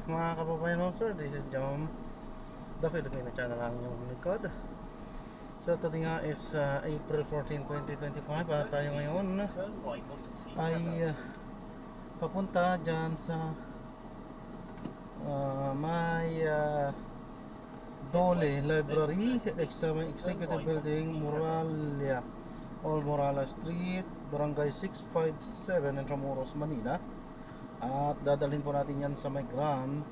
mga kababayan mo sir, this is Jom, the Filipino channel ang yung likod. So today nga is April 14, 2025 at tayo ngayon ay papunta dyan sa may Dole Library, Executive Building, Moralia or Morala Street, Barangay 657, Intramuros, Manila. At dadalhin po natin yan sa may Grand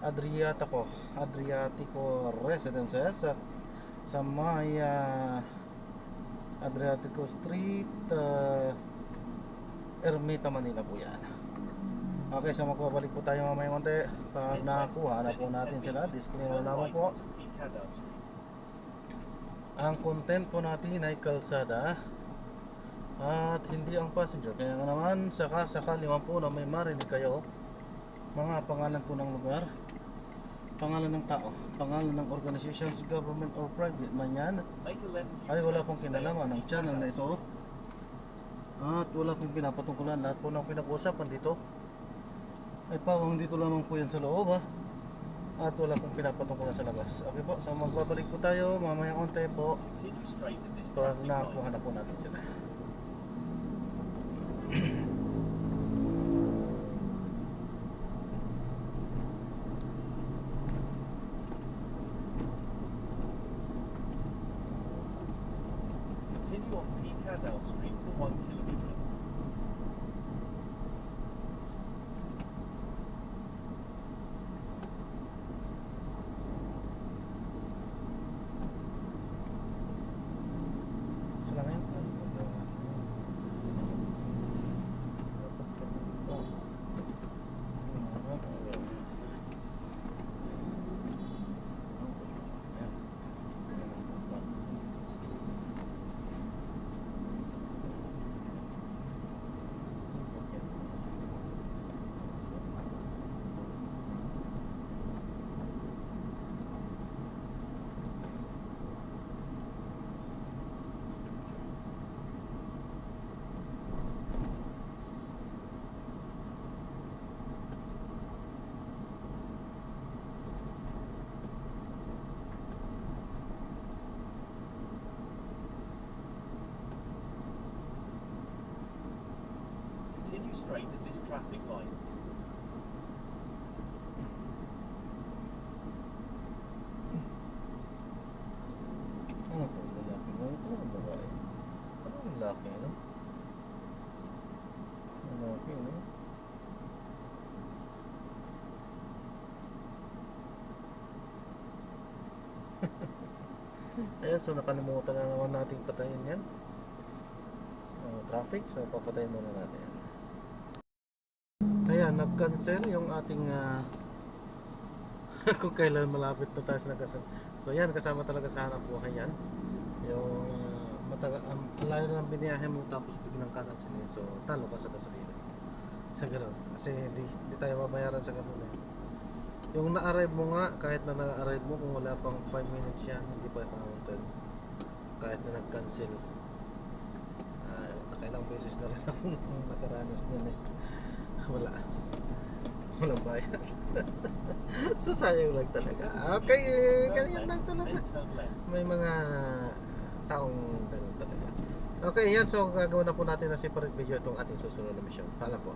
Adriatico Residences sa may Adriatico Street, Ermita, Manila po yan. Okay, so magbabalik po tayo mamaya konti pag nakakuha na po natin sila. Disclaimer lamang po, ang content po natin ay kalsada at hindi ang passenger. Kaya nga naman sakali man po na may marinig kayo mga pangalan po ng lugar, pangalan ng tao, pangalan ng organizations, government or private man yan, ay wala pong kinalaman ng channel na ito at wala pong pinapatungkulan. Lahat po ng pinag-uusapan dito ay pawang dito lamang po yan sa loob at wala pong pinapatungkulan sa labas. Okay po, so magbabalik po tayo mamaya onte po pag nakakuha na po natin sila. Continue on Picasal Street for 1 kilometer. Salamin. Continue straight at this traffic light. Ano po, lalaki mo? Ano ang babae? Ano ang lalaki, no? Lalaki, no? Ayan, so nakalimutan na naman nating patayin yan. Traffic, so papatayin muna natin yan. Ayan, nag-cancel yung ating kung kailan malapit na tayo sa nag-cancel. So yan, kasama talaga sa hanap buhay yan. Yung layo na ng biniyahe mo tapos biglang kakancelin. So talo ka sa gasolina. Sa gano'n. Kasi hindi tayo babayaran sa gano'n eh. Yung na-arrive mo nga, kahit na na-arrive mo, kung wala pang 5 minutes yan, hindi pa counted. Kahit na nag-cancel. Nakailang beses na rin akong nakaranas niyan eh. Walang bayad. So sayang lang talaga. Okay, ganyan lang talaga. May mga taong ganun talaga. Okay, yan. So gagawin na po natin na separate video itong ating susunod na mission. Paalam po.